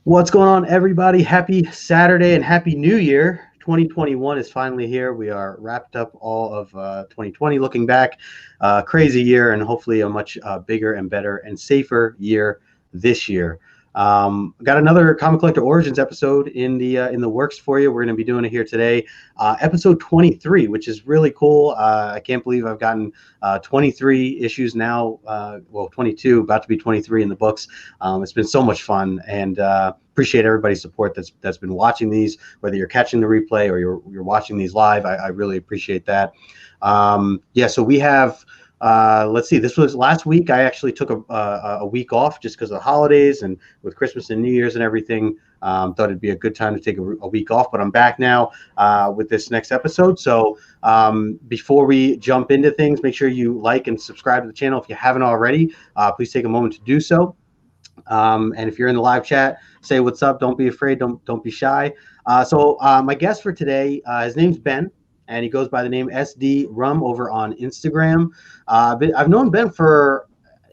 What's going on, everybody? Happy Saturday and Happy New Year. 2021 is finally here. We are wrapped up all of 2020, looking back. Crazy year, and hopefully a much bigger and better and safer year this year. Got another Comic Collector Origins episode in the works for you. We're going to be doing it here today, episode 23, which is really cool. I can't believe I've gotten 23 issues now. 22, about to be 23 in the books. It's been so much fun, and appreciate everybody's support that's been watching these, whether you're catching the replay or you're watching these live. I really appreciate that. So we have. Let's see. This was last week. I actually took a week off just because of the holidays and with Christmas and New Year's and everything. Thought it'd be a good time to take a week off, but I'm back now with this next episode. So before we jump into things, make sure you like and subscribe to the channel if you haven't already. Please take a moment to do so. And if you're in the live chat, say what's up. Don't be afraid. Don't be shy. So my guest for today, his name's Ben. And he goes by the name SD Rum over on Instagram. I've known Ben for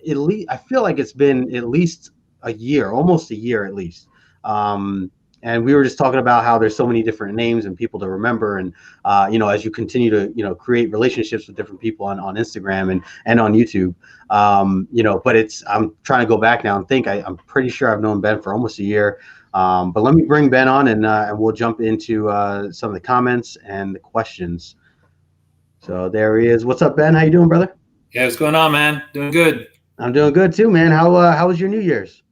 at least, I feel like it's been at least a year, almost a year at least. And we were just talking about how there's so many different names and people to remember. And, as you continue to, create relationships with different people on Instagram and on YouTube, but I'm trying to go back now and think. I'm pretty sure I've known Ben for almost a year. But let me bring Ben on and we'll jump into some of the comments and the questions. So there he is. What's up, Ben? How you doing, brother? Yeah, what's going on, man? Doing good. I'm doing good too, man. How was your New Year's?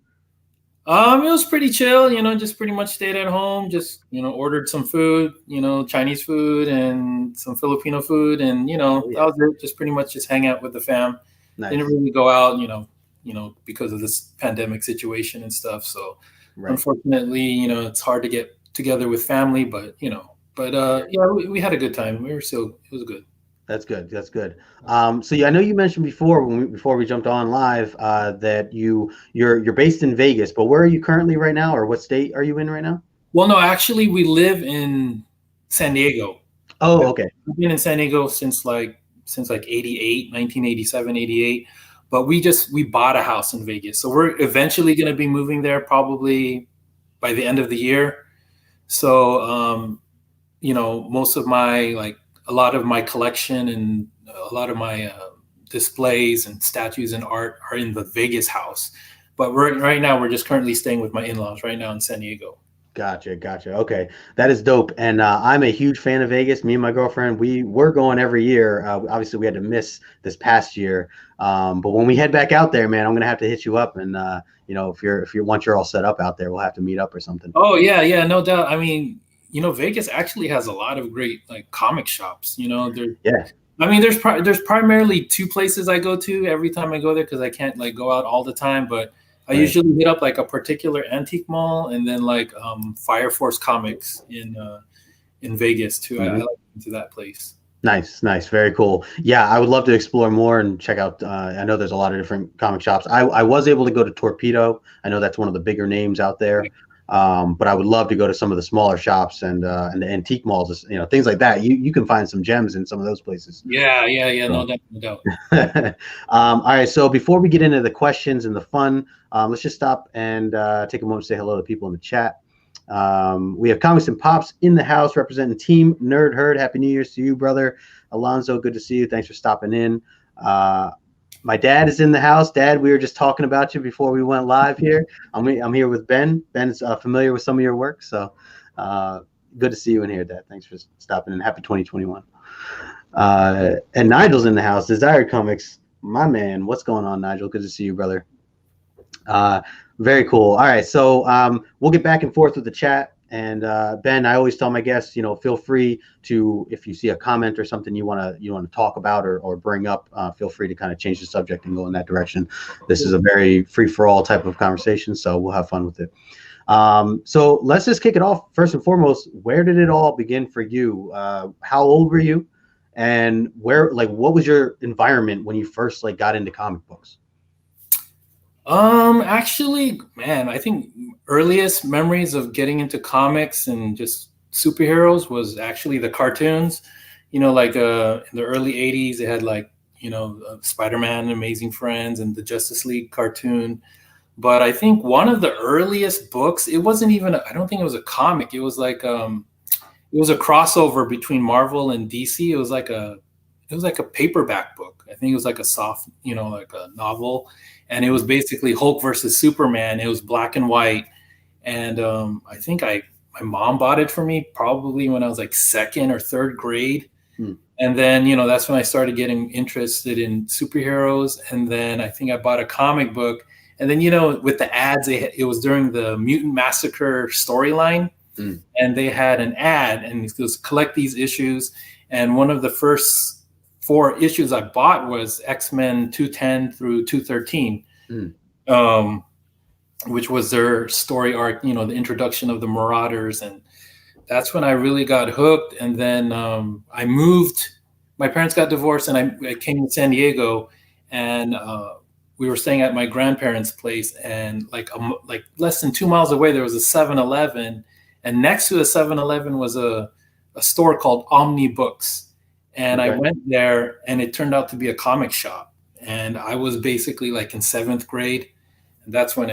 It was pretty chill, just pretty much stayed at home, just, ordered some food, Chinese food and some Filipino food. And, that was it. Just pretty much just hang out with the fam. Nice. Didn't really go out, because of this pandemic situation and stuff. So right. Unfortunately, it's hard to get together with family, but, we had a good time. It was good. That's good. That's good. So I know you mentioned before before we jumped on live that you're based in Vegas, but where are you currently right now, or what state are you in right now? Well, no, actually, we live in San Diego. Oh, okay. We've been in San Diego since 88, 1987, 88. But we bought a house in Vegas, so we're eventually going to be moving there probably by the end of the year. So, most of a lot of my collection and a lot of my displays and statues and art are in the Vegas house. But right now we're just currently staying with my in-laws right now in San Diego. Gotcha. Okay, that is dope. And I'm a huge fan of Vegas. Me and my girlfriend, we're going every year. Obviously, we had to miss this past year. But when we head back out there, man, I'm gonna have to hit you up. And if once you're all set up out there, we'll have to meet up or something. Oh yeah, no doubt. I mean, Vegas actually has a lot of great comic shops. Yeah. I mean, there's primarily two places I go to every time I go there because I can't go out all the time. But I usually hit up a particular antique mall and then Fire Force Comics in Vegas too. Mm-hmm. I like into that place. Nice, very cool. Yeah, I would love to explore more and check out. I know there's a lot of different comic shops. I was able to go to Torpedo. I know that's one of the bigger names out there. But I would love to go to some of the smaller shops and the antique malls, things like that. You can find some gems in some of those places. Yeah. No doubt. All right. So before we get into the questions and the fun, let's just stop and take a moment to say hello to people in the chat. We have Comics and Pops in the house representing Team Nerd Herd. Happy New Year's to you, brother. Alonzo, good to see you. Thanks for stopping in. My dad is in the house. Dad, we were just talking about you before we went live here. I'm here with Ben. Ben's familiar with some of your work, so good to see you in here, Dad. Thanks for stopping in. Happy 2021. And Nigel's in the house. Desired Comics, my man. What's going on, Nigel? Good to see you, brother. Very cool. All right, so we'll get back and forth with the chat. And Ben, I always tell my guests, feel free to, if you see a comment or something you want to talk about or bring up, feel free to kind of change the subject and go in that direction. This is a very free-for-all type of conversation, so we'll have fun with it. So let's just kick it off. First and foremost, where did it all begin for you? How old were you? And what was your environment when you first got into comic books? Actually, man, I think earliest memories of getting into comics and just superheroes was actually the cartoons. In the early 80s, they had Spider-Man, Amazing Friends, and the Justice League cartoon. But I think one of the earliest books, it wasn't even, I don't think it was a comic. It was like, it was a crossover between Marvel and DC. It was like a paperback book. I think it was like a soft, like a novel. And it was basically Hulk versus Superman. It was black and white. And I think my mom bought it for me probably when I was like second or third grade. Hmm. And then, that's when I started getting interested in superheroes. And then I think I bought a comic book. And then, with the ads, it was during the Mutant Massacre storyline. Hmm. And they had an ad, and it was collect these issues. And one of the first 4 issues I bought was X-Men 210 through 213, which was their story arc, the introduction of the Marauders. And that's when I really got hooked. And then I moved. My parents got divorced, and I came to San Diego, and we were staying at my grandparents' place. And like less than 2 miles away, there was a 7-Eleven, and next to the 7-Eleven was a store called Omni Books. And I went there, and it turned out to be a comic shop. And I was basically like in 7th grade, and that's when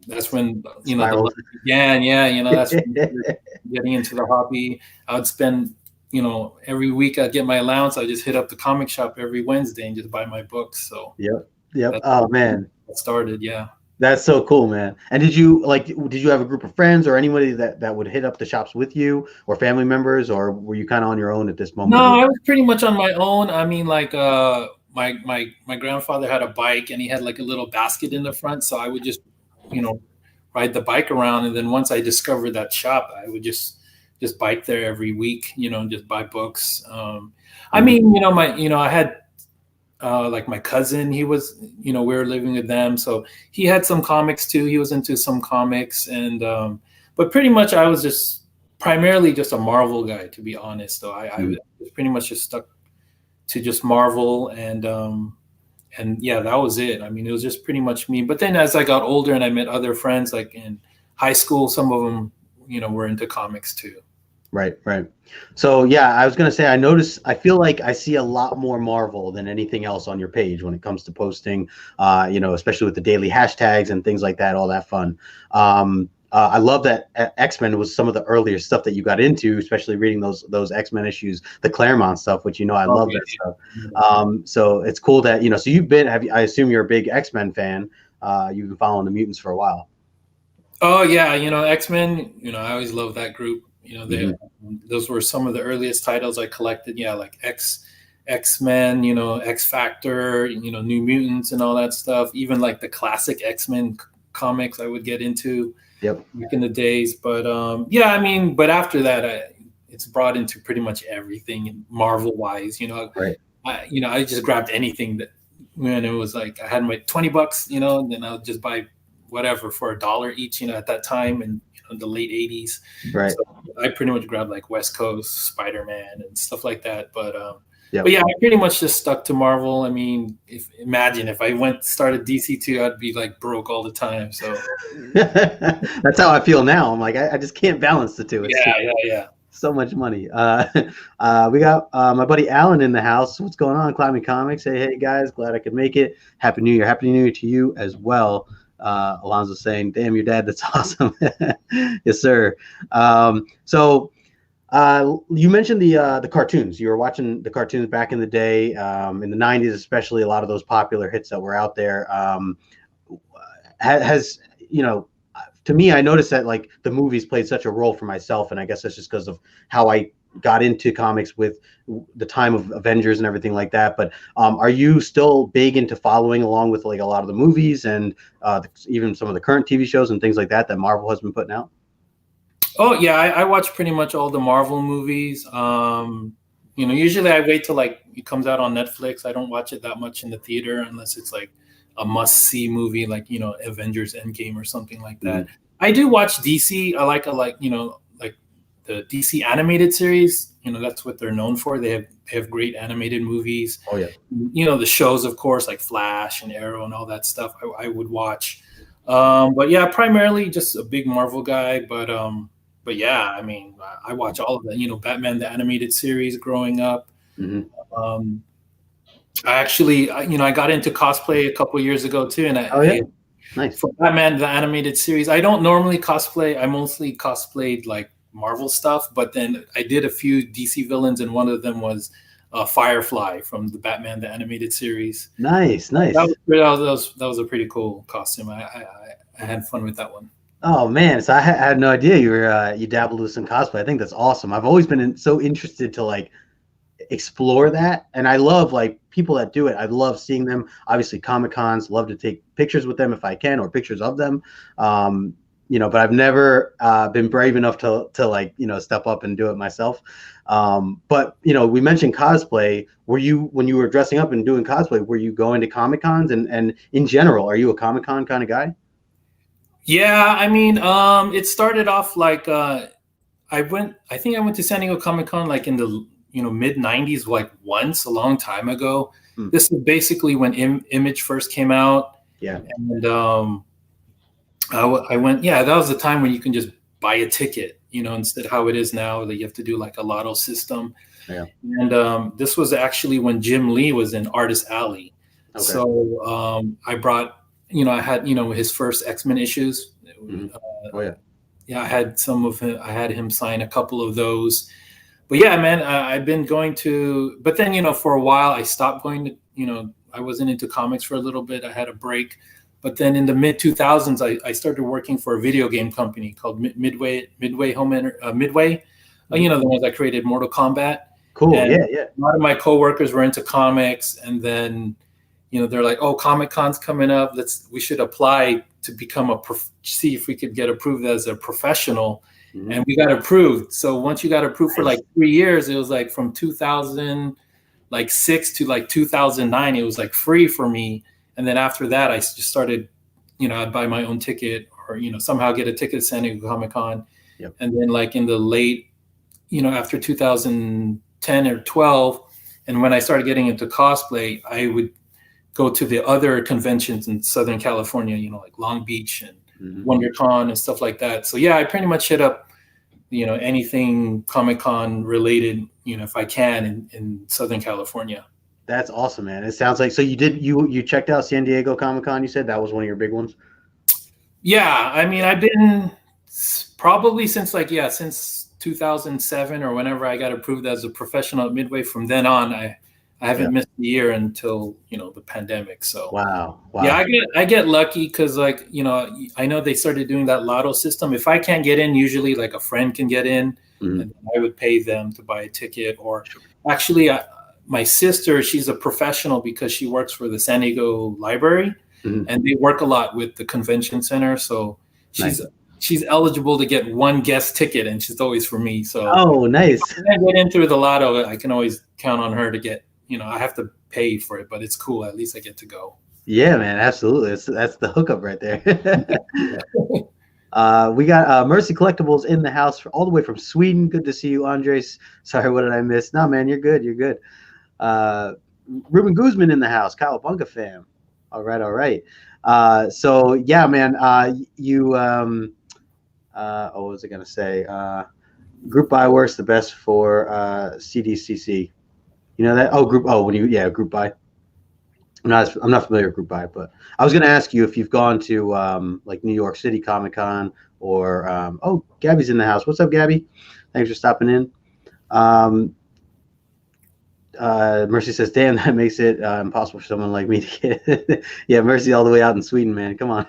that's when the love began. Yeah, that's when getting into the hobby. I would spend, every week I'd get my allowance. I just hit up the comic shop every Wednesday and just buy my books. So yep. Oh man, it started. Yeah, that's so cool, man. And did you have a group of friends or anybody that would hit up the shops with you, or family members, or were you kind of on your own at this moment? No, I was pretty much on my own. I mean, like my grandfather had a bike, and he had like a little basket in the front, so I would just ride the bike around. And then once I discovered that shop, I would just bike there every week, and just buy books. I mean, I had like my cousin, he was, we were living with them, so he had some comics too. He was into some comics, and but pretty much I was just primarily just a Marvel guy, to be honest. So I was pretty much just stuck to just Marvel, and yeah, that was it. I mean, it was just pretty much me. But then as I got older and I met other friends, like in high school, some of them, were into comics too. Right. So yeah, I was gonna say, I feel like I see a lot more Marvel than anything else on your page when it comes to posting, especially with the daily hashtags and things like that, all that fun. I love that X-Men was some of the earlier stuff that you got into, especially reading those X-Men issues, the Claremont stuff, which I love that stuff. So it's cool that so I assume you're a big X-Men fan. You've been following the mutants for a while. Oh yeah, X-Men. I always loved that group. Those were some of the earliest titles I collected. Yeah, like X-Men, X Factor, New Mutants, and all that stuff. Even like the classic X-Men comics, I would get into. Yep. Back in the days, but yeah, I mean, but after that, it's brought into pretty much everything Marvel wise. Right. I just grabbed anything that when it was like I had my $20, and then I would just buy whatever for $1 each, at that time, and the late 80s. Right. So I pretty much grabbed like West Coast, Spider-Man, and stuff like that. But Yep. But yeah, I pretty much just stuck to Marvel. I mean, imagine if I started DC2, I'd be like broke all the time. So that's how I feel now. I'm like, I just can't balance the two. Yeah. So much money. We got my buddy Alan in the house. What's going on, Climbing Comics? Hey guys, glad I could make it. Happy New Year. Happy New Year to you as well. Alonzo saying, damn, your dad, that's awesome. Yes, sir. So you mentioned the cartoons. You were watching the cartoons back in the day, in the 90s, especially. A lot of those popular hits that were out there. To me, I noticed that like the movies played such a role for myself, and I guess that's just because of how I got into comics with the time of Avengers and everything like that. But are you still big into following along with like a lot of the movies and even some of the current TV shows and things like that Marvel has been putting out? Oh yeah, I watch pretty much all the Marvel movies. Usually I wait till like it comes out on Netflix. I don't watch it that much in the theater unless it's like a must-see movie, like Avengers Endgame or something like that. Mm-hmm. I do watch DC. I like like the DC animated series. That's what they're known for. They have great animated movies. Oh yeah. The shows, of course, like Flash and Arrow and all that stuff. I would watch. But yeah, primarily just a big Marvel guy. But yeah, I mean, I watch all of them. Batman the animated series growing up. Mm-hmm. I actually, I got into cosplay a couple of years ago too, and Nice. For Batman the animated series, I don't normally cosplay. I mostly cosplayed like Marvel stuff, but then I did a few DC villains, and one of them was Firefly from the Batman the animated series. Nice. That was a pretty cool costume. I had fun with that one. Oh man, so I had no idea you dabbled with some cosplay. I think that's awesome. I've always been so interested to like explore that, and I love like people that do it. I love seeing them. Obviously, Comic Cons, love to take pictures with them if I can, or pictures of them. But I've never been brave enough to like step up and do it myself. But we mentioned cosplay. Were you, when you were dressing up and doing cosplay, were you going to Comic Cons, and in general, are you a Comic Con kind of guy? Yeah, I mean, it started off like I think I went to San Diego Comic Con like in the mid '90s, like once a long time ago. This was basically when Image first came out. Yeah, and I went. Yeah, that was the time when you can just buy a ticket, instead of how it is now that you have to do like a lotto system. Yeah. And this was actually when Jim Lee was in Artist Alley. Okay. So I brought. I had, his first X-Men issues. Mm-hmm. Oh yeah. Yeah, I had some of him. I had him sign a couple of those. But yeah, man, I've been going to. But then, for a while, I stopped going to. I wasn't into comics for a little bit. I had a break. But then in the mid 2000s, I started working for a video game company called Midway Midway. The ones that created Mortal Kombat. Cool. And yeah. A lot of my coworkers were into comics, and then. They're like, oh, Comic Con's coming up. We should apply to become see if we could get approved as a professional. Mm-hmm. And we got approved. So once you got approved for like 3 years, it was like from 2006 to like 2009, it was like free for me. And then after that, I just started, I'd buy my own ticket or, somehow get a ticket to San Diego Comic Con. Yep. And then like in the late, after 2010 or 12, and when I started getting into cosplay, I would go to the other conventions in Southern California, like Long Beach and WonderCon and stuff like that. So yeah, I pretty much hit up, anything Comic-Con related, if I can in Southern California. That's awesome, man. It sounds like, so you checked out San Diego Comic-Con, you said that was one of your big ones? Yeah. I mean, I've been probably since 2007 or whenever I got approved as a professional at Midway. From then on, I haven't missed a year until the pandemic. So wow. Yeah, I get lucky because I know they started doing that lotto system. If I can't get in, usually like a friend can get in, and I would pay them to buy a ticket. Or actually, my sister, she's a professional because she works for the San Diego Library, and they work a lot with the convention center. So she's eligible to get one guest ticket, and she's always for me. So nice. If I get in through the lotto, I can always count on her to get. I have to pay for it, but it's cool. At least I get to go. Yeah, man, absolutely. That's the hookup right there. We got Mercy Collectibles in the house all the way from Sweden. Good to see you, Andres. Sorry, what did I miss? No, man, you're good. You're good. Ruben Guzman in the house. Cowabunga fam. All right. So yeah, man, what was I gonna say? Group buy works the best for CDCC. You know that? Group buy. I'm not familiar with group buy, but I was going to ask you if you've gone to like New York City Comic Con or Gabby's in the house. What's up, Gabby? Thanks for stopping in. Mercy says, "Damn, that makes it impossible for someone like me to get." Yeah, Mercy all the way out in Sweden, man. Come on.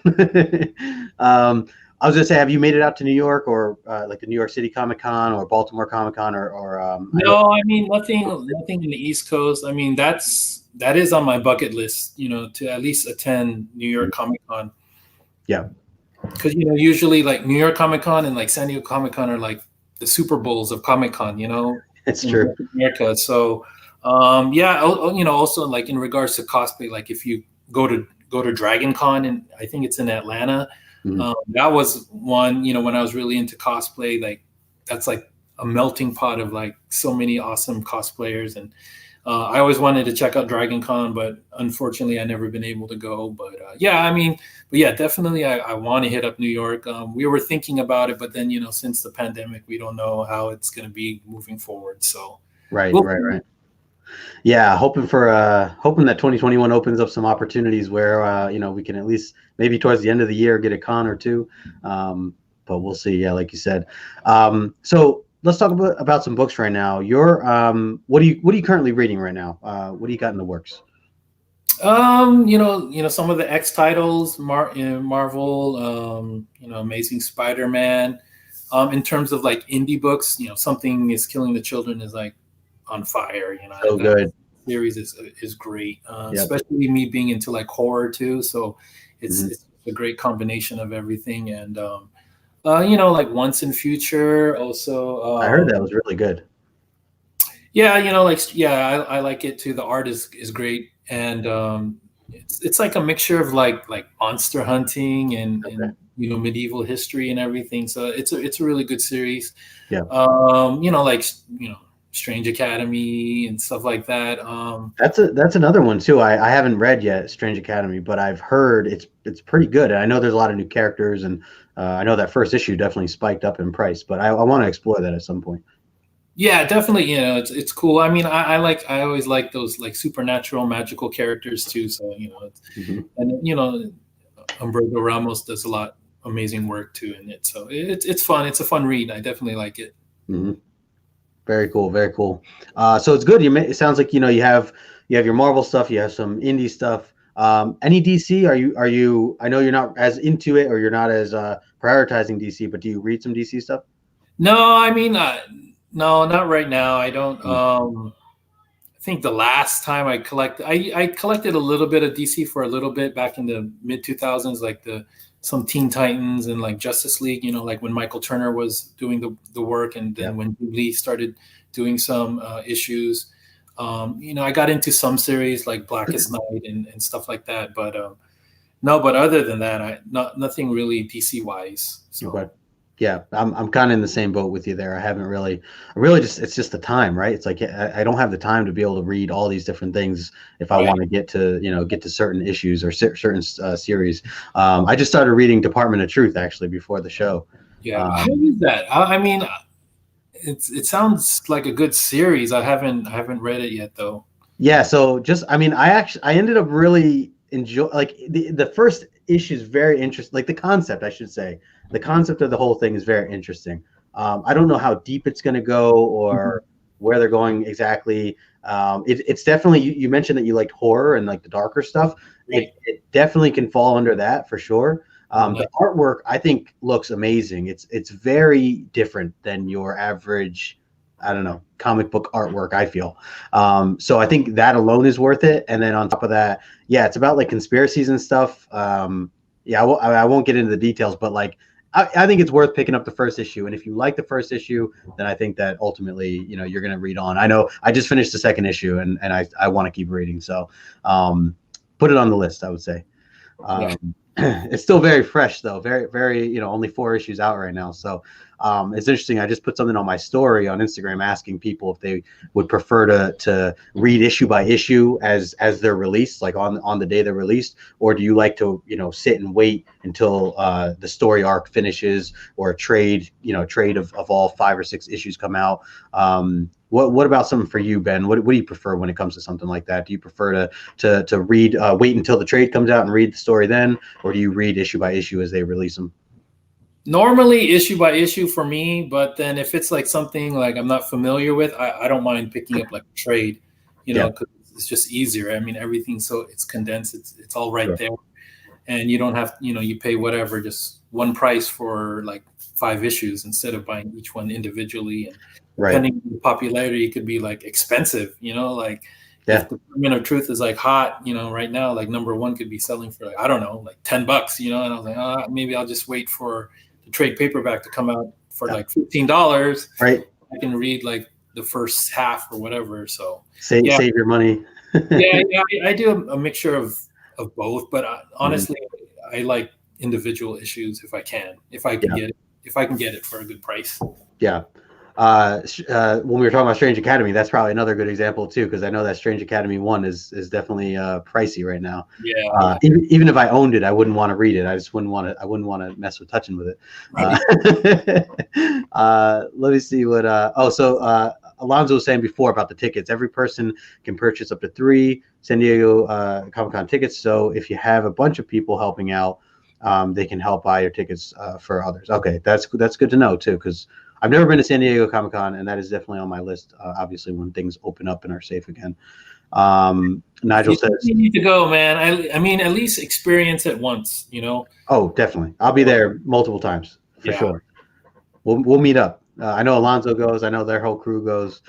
I was gonna say, have you made it out to New York or like the New York City Comic Con or Baltimore Comic Con or? No, I mean nothing in the East Coast. I mean that is on my bucket list, to at least attend New York Comic Con. Yeah, because usually like New York Comic Con and like San Diego Comic Con are like the Super Bowls of Comic Con. It's true. America. So also like in regards to cosplay, like if you go to Dragon Con, and I think it's in Atlanta. That was one, when I was really into cosplay, like that's like a melting pot of like so many awesome cosplayers. And I always wanted to check out Dragon Con, but unfortunately I never been able to go. But definitely I want to hit up New York. We were thinking about it, but then, since the pandemic, we don't know how it's going to be moving forward. So right. Yeah, hoping that 2021 opens up some opportunities where we can at least maybe towards the end of the year get a con or two. But we'll see. Yeah, like you said. So let's talk about some books right now. What are you currently reading right now? What do you got in the works? Some of the X titles, Marvel, Amazing Spider-Man. In terms of like indie books, Something is Killing the Children is like on fire. So good. Series is great, Yep. especially me being into like horror too. So it's a great combination of everything. And like Once and Future also. I heard that was really good. Yeah, I like it too. The art is great, and it's like a mixture of like monster hunting and medieval history and everything. So it's a really good series. Yeah. Strange Academy and stuff like that. That's another one too. I haven't read yet, Strange Academy, but I've heard it's pretty good. And I know there's a lot of new characters, and I know that first issue definitely spiked up in price. But I want to explore that at some point. Yeah, definitely. It's cool. I mean, I always like those like supernatural, magical characters too. So and Humberto Ramos does a lot amazing work too in it. So it's fun. It's a fun read. I definitely like it. Mm-hmm. Very cool. Very cool. So it's good. It sounds like you have your Marvel stuff. You have some indie stuff. Any DC? Are you? I know you're not as into it, or you're not as prioritizing DC. But do you read some DC stuff? No, I mean. No, not right now. I don't. I think the last time I collected a little bit of DC for a little bit back in the mid 2000s, like some Teen Titans and like Justice League. Like when Michael Turner was doing the work, and then when Lee started doing some issues. I got into some series like Blackest Night and stuff like that. But no, but other than that, nothing really DC wise. So. Okay. Yeah, I'm kind of in the same boat with you there. I really it's just the time, right? It's like I don't have the time to be able to read all these different things if I want to get to certain issues or certain series. I just started reading Department of Truth actually before the show. Yeah, how is that? I mean, it sounds like a good series. I haven't read it yet though. Yeah, so I ended up really enjoy like the first issue is very interesting. Like the concept, I should say. The concept of the whole thing is very interesting. I don't know how deep it's going to go or where they're going exactly. It's definitely, you mentioned that you liked horror and like the darker stuff. Right. It definitely can fall under that for sure. The artwork I think looks amazing. It's very different than your average, I don't know, comic book artwork, I feel. So I think that alone is worth it. And then on top of that, yeah, it's about like conspiracies and stuff. Yeah, I won't get into the details, but like, I think it's worth picking up the first issue. And if you like the first issue, then I think that ultimately, you're going to read on. I know I just finished the second issue and I want to keep reading. So put it on the list, I would say. It's still very fresh though. Very, very, only 4 issues out right now. So it's interesting. I just put something on my story on Instagram asking people if they would prefer to read issue by issue as they're released, like on the day they're released, or do you like to sit and wait until the story arc finishes or a trade of all 5 or 6 issues come out. What about something for you, Ben? What do you prefer when it comes to something like that? Do you prefer to read wait until the trade comes out and read the story then, or do you read issue by issue as they release them? Normally issue by issue for me, but then if it's like something like I'm not familiar with, I don't mind picking up like a trade, because it's just easier. I mean, everything's it's condensed, it's all right there, and you don't have you pay whatever, just one price for like 5 issues instead of buying each one individually. And depending on the popularity, it could be like expensive, like. Yeah. If Department of Truth is like hot, right now, like number 1 could be selling for like, I don't know, like $10, and I was like, maybe I'll just wait for the trade paperback to come out for like $15. Right. I can read like the first half or whatever. So save your money. yeah, I do a mixture of both, but honestly, I like individual issues if I can get it for a good price. Yeah. When we were talking about Strange Academy, that's probably another good example too, because I know that Strange Academy 1 is definitely pricey right now. Yeah. Even if I owned it, I wouldn't want to read it. I wouldn't want to mess with touching with it. Right. Let me see what. Alonzo was saying before about the tickets. Every person can purchase up to 3 San Diego Comic-Con tickets. So if you have a bunch of people helping out, they can help buy your tickets for others. Okay, that's good to know too, because I've never been to San Diego Comic-Con, and that is definitely on my list. Obviously, when things open up and are safe again. Nigel says you need to go, man. I mean, at least experience it once, Oh, definitely. I'll be there multiple times for sure. We'll meet up. I know Alonzo goes. I know their whole crew goes.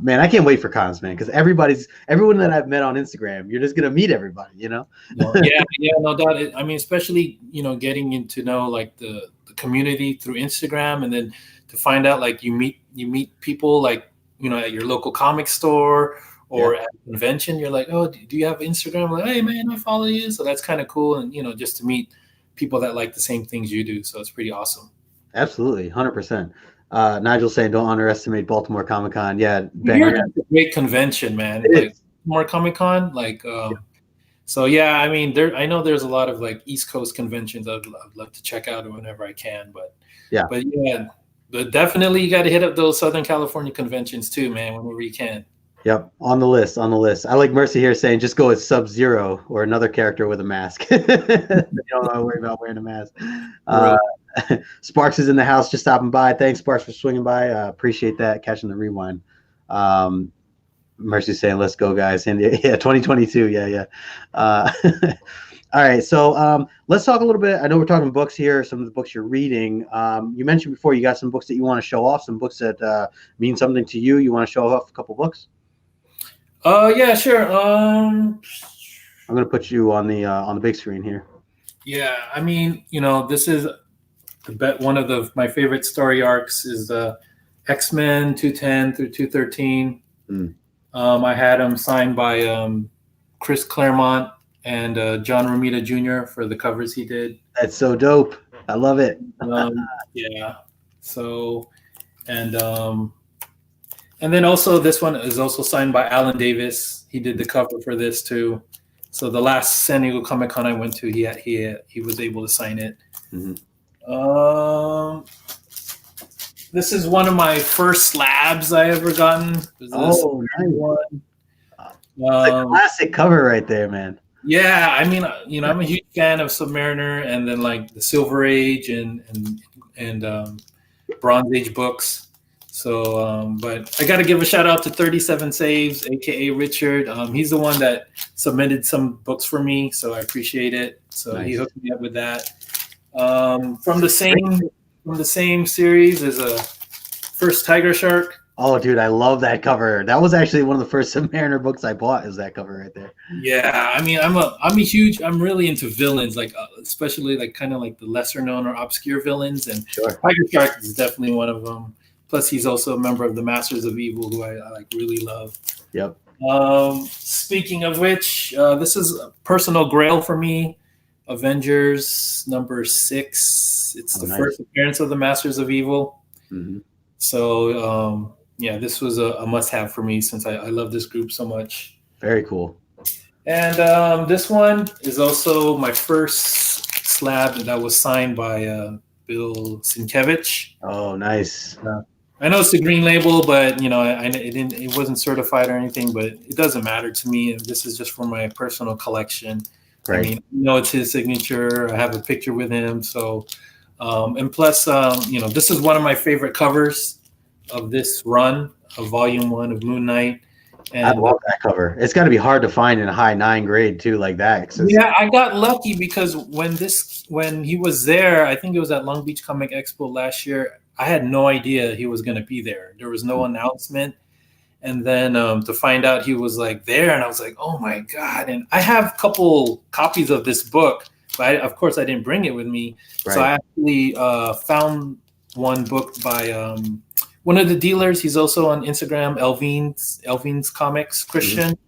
Man, I can't wait for cons, man, because everyone that I've met on Instagram, you're just gonna meet everybody, Yeah, no doubt. I mean, especially getting to know like the community through Instagram, and then to find out like you meet people like at your local comic store or at a convention. You're like, oh, do you have Instagram? I'm like, hey man, I follow you. So that's kind of cool, and just to meet people that like the same things you do. So it's pretty awesome. Absolutely, 100%. Nigel saying don't underestimate Baltimore Comic-Con. Yeah, it's a great convention, man. Like Baltimore Comic-Con, like so yeah. I mean, I know there's a lot of like East Coast conventions I'd love to check out whenever I can, but definitely you got to hit up those Southern California conventions too, man, whenever you can. Yep, on the list. I like Mercy here saying just go as Sub-Zero or another character with a mask. You don't have to worry about wearing a mask. Sparks is in the house, just stopping by. Thanks, Sparks, for swinging by. Appreciate that, catching the rewind. Mercy saying, let's go, guys. And yeah, 2022. Yeah. All right, so let's talk a little bit. I know we're talking books here, some of the books you're reading. You mentioned before you got some books that you want to show off, some books that mean something to you. You want to show off a couple books? Yeah, sure. I'm going to put you on the big screen here. Yeah, I mean, this is one of my favorite story arcs is the X-Men 210 through 213. I had them signed by Chris Claremont and John Romita Jr. for the covers he did. That's so dope. I love it. Yeah. So, and then also this one is also signed by Alan Davis. He did the cover for this too. So the last San Diego Comic-Con I went to, he was able to sign it. This is one of my first slabs I ever gotten. Nice. One. A classic cover right there, man. Yeah, I mean, I'm a huge fan of Submariner, and then like the Silver Age and Bronze Age books. So, but I got to give a shout out to 37 Saves, aka Richard. He's the one that submitted some books for me, so I appreciate it. So He hooked me up with that. From the same series is a First Tiger Shark. Oh, dude, I love that cover. That was actually one of the first Submariner books I bought. Is that cover right there? Yeah, I mean, I'm really into villains, like especially like kind of like the lesser known or obscure villains, and Tiger Shark is definitely one of them. Plus, he's also a member of the Masters of Evil, who I like really love. Yep. Speaking of which, this is a personal grail for me. Avengers number 6. It's the first appearance of the Masters of Evil. So, this was a must-have for me since I love this group so much. Very cool. And this one is also my first slab that was signed by Bill Sienkiewicz. Oh, nice. I know it's the green label, but it wasn't certified or anything, but it doesn't matter to me. This is just for my personal collection. Right. I mean, it's his signature. I have a picture with him. So, and plus, this is one of my favorite covers of this run of Volume 1 of Moon Knight. And I love that cover. It's got to be hard to find in a high 9 grade too, like that. Yeah, I got lucky because when he was there, I think it was at Long Beach Comic Expo last year. I had no idea he was going to be there. There was no announcement. And then to find out he was like there, and I was like, oh my God. And I have a couple copies of this book, but of course I didn't bring it with me. Right. So I actually found one book by one of the dealers. He's also on Instagram, Elvin's Comics, Christian.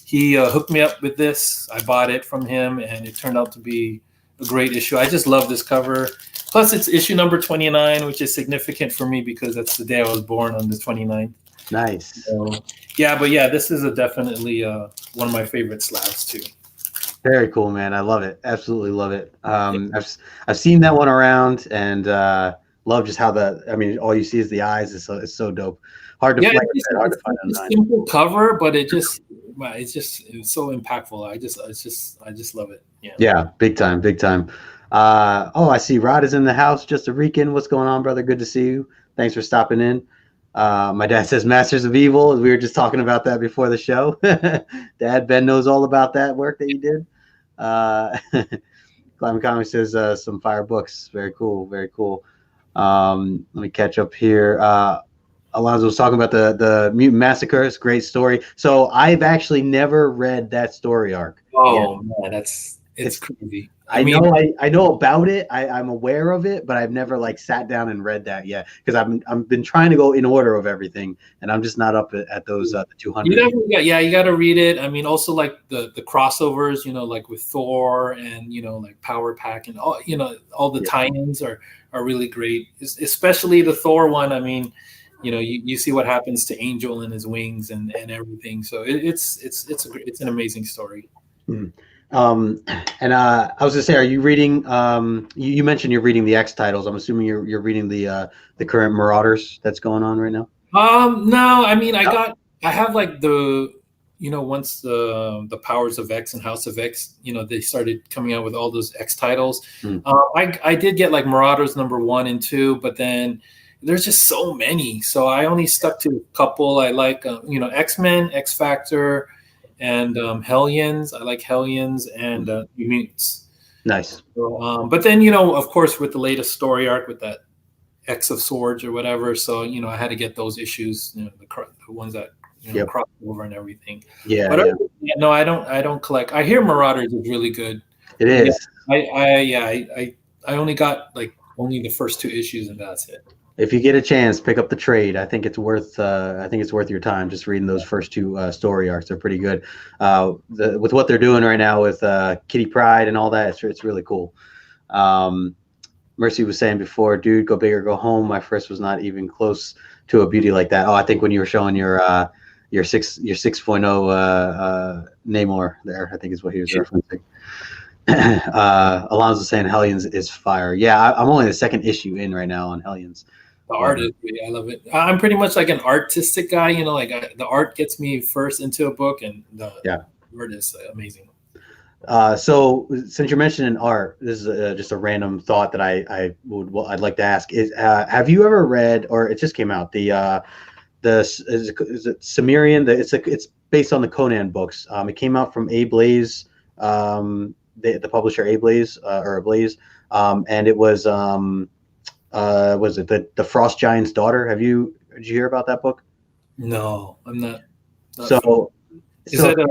He hooked me up with this. I bought it from him, and it turned out to be a great issue. I just love this cover. Plus, it's issue number 29, which is significant for me because that's the day I was born, on the 29th. Nice. So, this is definitely one of my favorite slabs too. Very cool, man. I love it. Absolutely love it. I've seen that one around, and love just how all you see is the eyes. It's so dope. Hard to, Yeah, like I said, hard to find it's a online. simple cover, but it's so impactful. I just love it. Yeah. Yeah, big time, big time. Oh, I see Rod is in the house. Just a Rican. What's going on, brother? Good to see you. Thanks for stopping in. My dad says Masters of Evil. We were just talking about that before the show. Dad, Ben knows all about that work that you did. Climate Comics says some fire books. Very cool, very cool. Let me catch up here. Alonzo was talking about the Mutant Massacre. It's a great story. So I've actually never read that story arc. Oh man, it's crazy. I know about it. I'm aware of it, but I've never like sat down and read that yet because I've been trying to go in order of everything, and I'm just not up at those 200. You got to read it. I mean, also like the crossovers, like with Thor and like Power Pack and all the tie-ins are really great. Especially the Thor one. I mean, you see what happens to Angel and his wings and everything. So it's an amazing story. Mm. And I was gonna say, are you reading? You mentioned you're reading the X titles. I'm assuming you're reading the current Marauders that's going on right now. No, I mean, I have like once the Powers of X and House of X, they started coming out with all those X titles. I did get like Marauders #1 and 2, but then there's just so many, so I only stuck to a couple. I like X-Men, X Factor, and Hellions. I like Hellions and Mutants. Nice. So, but then of course, with the latest story arc with that X of Swords or whatever, so I had to get those issues, the ones that cross over and everything. Yeah. But no, I don't collect. I hear Marauders is really good. It is. I only got like only the first 2 issues, and that's it. If you get a chance, pick up the trade. I think it's worth. I think it's worth your time. Just reading those first 2 story arcs. They're pretty good. With what they're doing right now with Kitty Pryde and all that, it's really cool. Mercy was saying before, dude, go big or go home. My first was not even close to a beauty like that. Oh, I think when you were showing your 6.0 Namor there, I think is what he was referencing. Alonzo saying Hellions is fire. Yeah, I'm only the 2nd issue in right now on Hellions. The art is great. I love it. I'm pretty much like an artistic guy. The art gets me first into a book, and the art is amazing. So since you're mentioning art, this is just a random thought that I'd like to ask is, have you ever read, or it just came out, is it Cimmerian? It's based on the Conan books. It came out from Ablaze, the publisher Ablaze or Ablaze, and it was it the Frost Giant's Daughter? Did you hear about that book? No, I'm not. Is that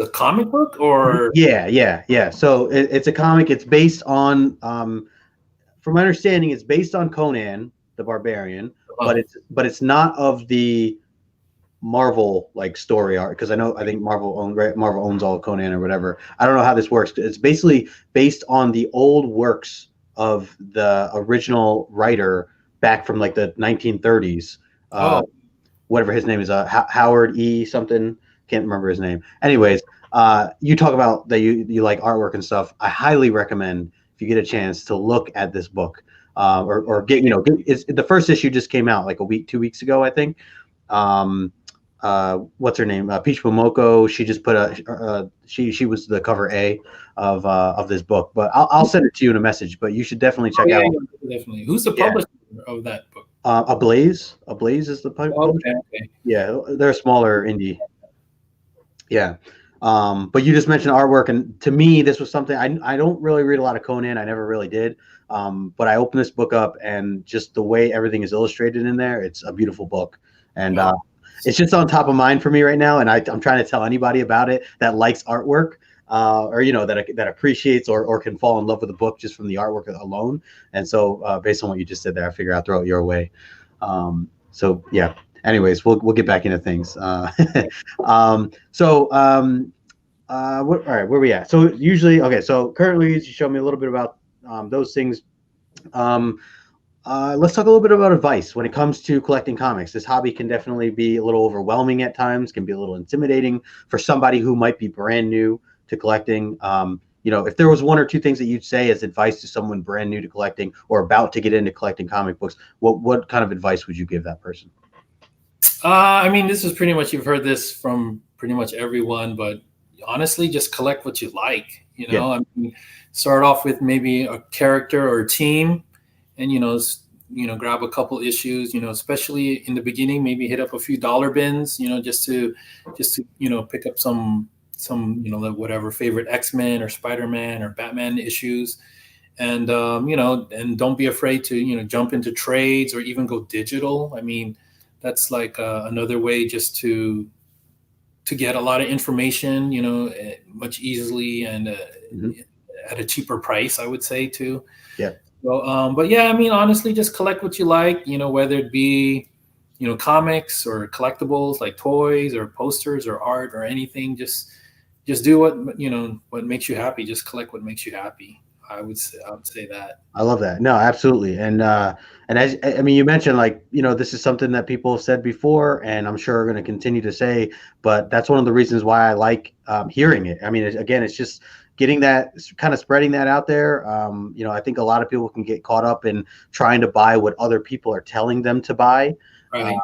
a comic book or? Yeah. So it's a comic. It's based on, from my understanding, it's based on Conan the Barbarian, but it's not of the Marvel like story arc, because I think Marvel owns all of Conan or whatever. I don't know how this works. It's basically based on the old works of the original writer back from like the 1930s. Whatever his name is, Howard E. something. Can't remember his name. Anyways, you talk about that you like artwork and stuff. I highly recommend, if you get a chance, to look at this book, or get the first issue just came out like 2 weeks ago, I think. What's her name? Peach Momoko. She just put she was the cover A of this book, but I'll send it to you in a message. But you should definitely check out. Definitely. Who's the publisher of that book? Ablaze. Ablaze is the publisher. Okay. Yeah, they're a smaller indie. Yeah. But you just mentioned artwork, and to me, this was something I don't really read a lot of Conan. I never really did. But I opened this book up, and just the way everything is illustrated in there, it's a beautiful book. And it's just on top of mind for me right now. And I'm trying to tell anybody about it that likes artwork, or that appreciates or can fall in love with a book just from the artwork alone. And so based on what you just said there, I figure I'll throw it your way. So yeah. Anyways, we'll get back into things. All right, where we at? So usually, okay. So currently, you show me a little bit about those things. Let's talk a little bit about advice when it comes to collecting comics. This hobby can definitely be a little overwhelming at times, can be a little intimidating for somebody who might be brand new to collecting. if there was one or two things that you'd say as advice to someone brand new to collecting or about to get into collecting comic books, what kind of advice would you give that person? I mean, this is pretty much, you've heard this from pretty much everyone, but honestly, just collect what you like. Yeah. I mean, start off with maybe a character or a team, and grab a couple issues. Especially in the beginning, maybe hit up a few dollar bins. Just to pick up some whatever favorite X-Men or Spider-Man or Batman issues, and and don't be afraid to jump into trades or even go digital. I mean, that's like another way just to get a lot of information, much easily and at a cheaper price, I would say too. Yeah. So, but yeah, I mean, honestly, just collect what you like, whether it be, comics or collectibles like toys or posters or art or anything. Just do what makes you happy. Just collect what makes you happy. I would say that. I love that. No, absolutely. And as I mean, you mentioned, like, this is something that people have said before, and I'm sure are going to continue to say, but that's one of the reasons why I like hearing it. I mean, again, it's just getting that, kind of spreading that out there. I think a lot of people can get caught up in trying to buy what other people are telling them to buy. Right.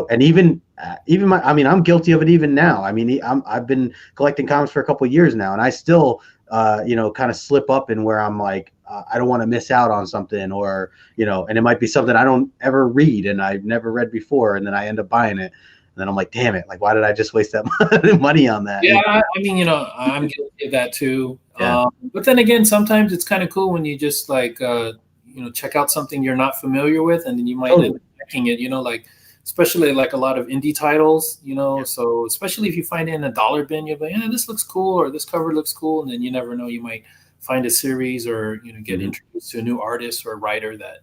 And even I'm guilty of it even now. I mean, I've been collecting comics for a couple of years now, and I still kind of slip up in where I'm like, I don't want to miss out on something, or, and it might be something I don't ever read and I've never read before. And then I end up buying it. And then I'm like, damn it. Like, why did I just waste that money on that? Yeah. I mean, I'm guilty of that too. Yeah. But then again, sometimes it's kind of cool when you just like, check out something you're not familiar with, and then you might end up checking it, like, especially like a lot of indie titles, so especially if you find it in a dollar bin, you're like, this looks cool, or this cover looks cool. And then you never know, you might find a series or, get introduced to a new artist or writer that,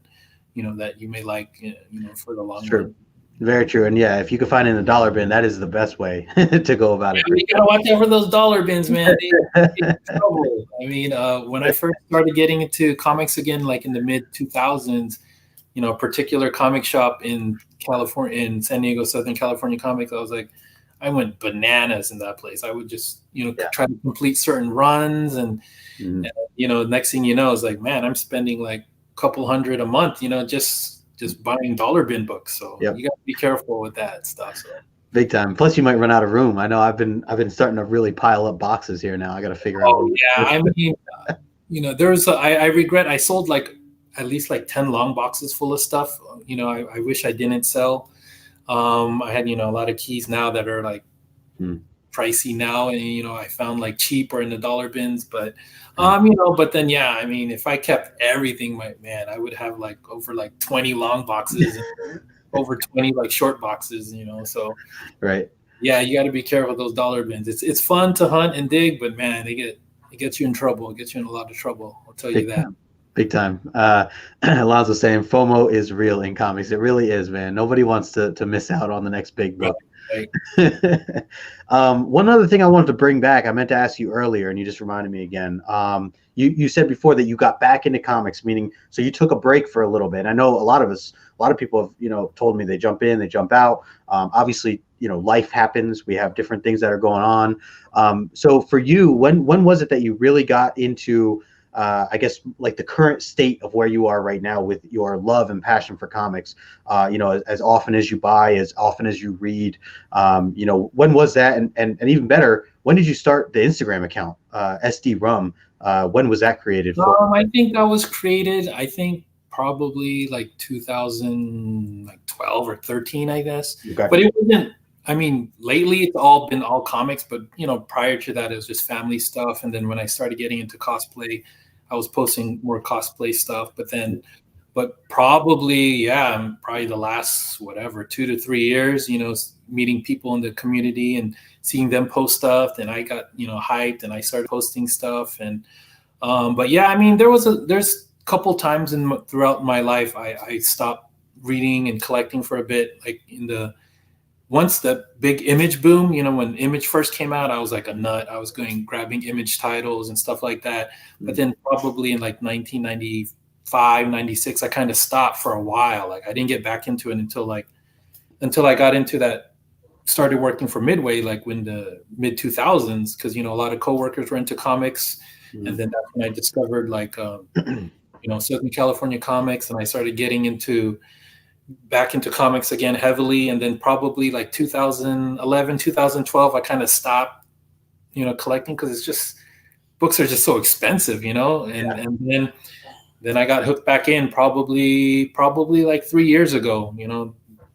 that you may like, for the long run. Very true. And yeah, if you can find it in a dollar bin, that is the best way to go about it. You gotta watch out for those dollar bins, man. They get in trouble. I mean, when I first started getting into comics again, like in the mid 2000s, a particular comic shop in California, in San Diego, Southern California Comics, I went bananas in that place. I would just, try to complete certain runs, and, next thing you know, it's like, man, I'm spending like a couple hundred a month, just buying dollar bin books. So you got to be careful with that stuff. So. Big time. Plus, you might run out of room. I know I've been starting to really pile up boxes here now. I got to figure out. Oh yeah, I mean, I regret I sold like at least like 10 long boxes full of stuff. I wish I didn't sell. I had a lot of keys now that are like pricey now, and I found like cheap or in the dollar bins, but but then I mean, if I kept everything, I would have like over like 20 long boxes and over 20 like short boxes, so right. Yeah, you got to be careful with those dollar bins. It's fun to hunt and dig, but man, it gets you in trouble. It gets you in a lot of trouble, I'll tell you that. Big time. Alonzo's saying FOMO is real in comics. It really is, man. Nobody wants to miss out on the next big book. Right. One other thing I wanted to bring back, I meant to ask you earlier, and you just reminded me again. You said before that you got back into comics, meaning so you took a break for a little bit. I know a lot of people have told me they jump in, they jump out. Obviously, life happens. We have different things that are going on. So for you, when was it that you really got into I guess like the current state of where you are right now with your love and passion for comics, as often as you buy, as often as you read, when was that? And even better, when did you start the Instagram account, SD Rum? When was that created for? I think that was created, probably like 2012 or 13, I guess. Okay. But it wasn't, I mean, lately it's all been all comics, but prior to that, it was just family stuff. And then when I started getting into cosplay, I was posting more cosplay stuff, but probably the last 2 to 3 years, meeting people in the community and seeing them post stuff, and I got hyped and I started posting stuff. And but yeah, I mean, there's a couple times throughout my life I stopped reading and collecting for a bit, like once the big Image boom, when Image first came out, I was like a nut. I was grabbing Image titles and stuff like that. But then probably in like 1995, 96, I kind of stopped for a while. Like I didn't get back into it until I got into that, started working for Midway, like when the mid 2000s, because, a lot of coworkers were into comics. And then that's when I discovered like Southern California comics, and I started getting back into comics again heavily. And then probably like 2011, 2012, I kind of stopped, collecting, because it's just, books are just so expensive, and then I got hooked back in probably like 3 years ago,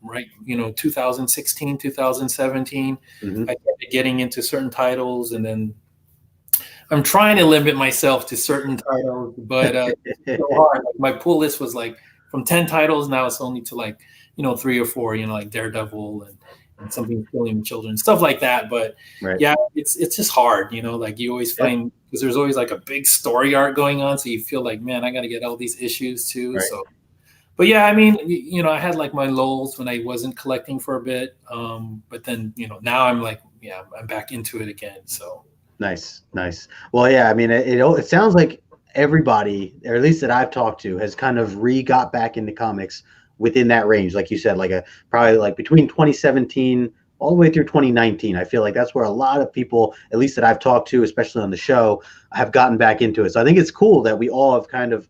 right, 2016, 2017. I started getting into certain titles, and then I'm trying to limit myself to certain titles, but it's so hard. Like, my pull list was like from 10 titles, now it's only to like 3 or 4, like Daredevil and something killing children, stuff like that. But yeah, it's just hard, like you always find, because there's always like a big story arc going on, so you feel like, man, I got to get all these issues too. So, but yeah, I mean, I had like my lulls when I wasn't collecting for a bit, but then now I'm like, yeah, I'm back into it again. So nice. Well, yeah, I mean, it sounds like everybody, or at least that I've talked to, has kind of got back into comics within that range, like you said, like probably like between 2017 all the way through 2019. I feel like that's where a lot of people, at least that I've talked to, especially on the show, have gotten back into it. So I think it's cool that we all have kind of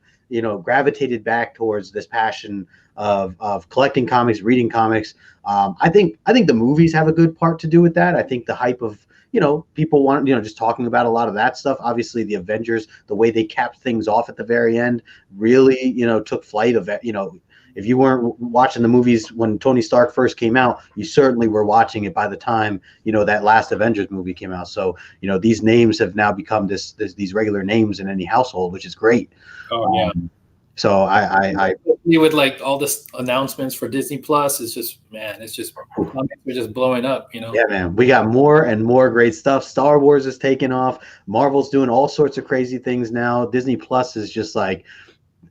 gravitated back towards this passion of collecting comics, reading comics. I think the movies have a good part to do with that. I think the hype of people want, just talking about a lot of that stuff. Obviously, the Avengers, the way they capped things off at the very end, really, took flight of it. If you weren't watching the movies when Tony Stark first came out, you certainly were watching it by the time, that last Avengers movie came out. So, these names have now become these regular names in any household, which is great. Oh, yeah. So I with like all this announcements for Disney Plus, it's just comics are just blowing up, Yeah, man, we got more and more great stuff. Star Wars is taking off. Marvel's doing all sorts of crazy things now. Disney Plus is just like,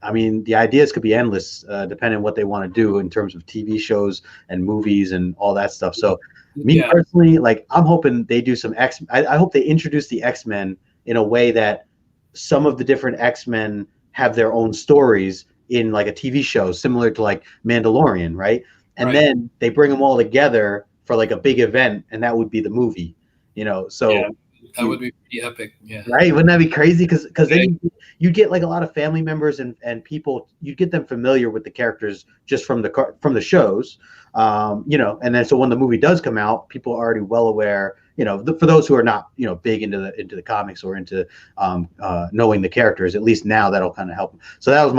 I mean, the ideas could be endless, depending on what they want to do in terms of TV shows and movies and all that stuff. So, me personally, like, I'm hoping they do some I hope they introduce the X-Men in a way that some of the different X-Men have their own stories in like a TV show, similar to like Mandalorian, right? And then they bring them all together for like a big event, and that would be the movie, So yeah, that would be pretty epic, yeah. Right? Wouldn't that be crazy? Because then you get like a lot of family members and people, you get them familiar with the characters just from the shows, and then so when the movie does come out, people are already well aware. For those who are not big into the comics or into knowing the characters, at least now that'll kind of help them. So that was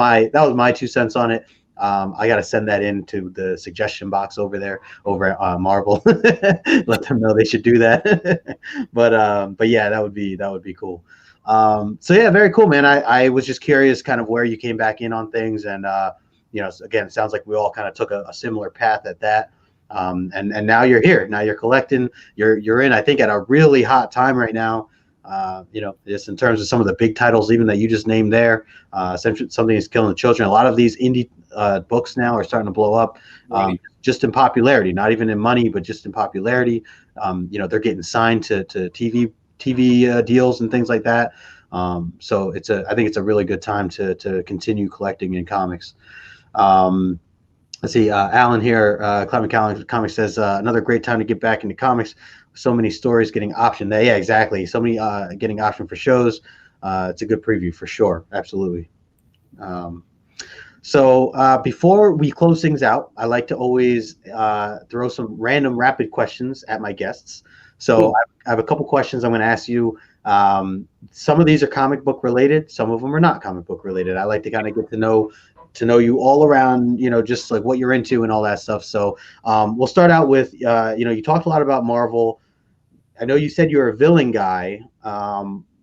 my 2 cents on it. I got to send that into the suggestion box over at Marvel. Let them know they should do that. But yeah, that would be cool. So yeah, very cool, man. I was just curious kind of where you came back in on things. And, again, it sounds like we all kind of took a similar path at that. And now you're here. Now you're collecting. You're in, I think, at a really hot time right now. Just in terms of some of the big titles, even that you just named there, Something Is Killing the Children. A lot of these indie books now are starting to blow up, just in popularity, not even in money, but just in popularity. They're getting signed to TV deals and things like that. So I think it's a really good time to continue collecting in comics. Let's see, Alan here, Climate Comics says, another great time to get back into comics. So many stories getting optioned. Yeah, exactly. So many getting optioned for shows. It's a good preview for sure. Absolutely. So before we close things out, I like to always throw some random rapid questions at my guests. So I have a couple questions I'm going to ask you. Some of these are comic book related. Some of them are not comic book related. I like to kind of get to know you all around, just like what you're into and all that stuff. So we'll start out with, you talked a lot about Marvel. I know you said you're a villain guy.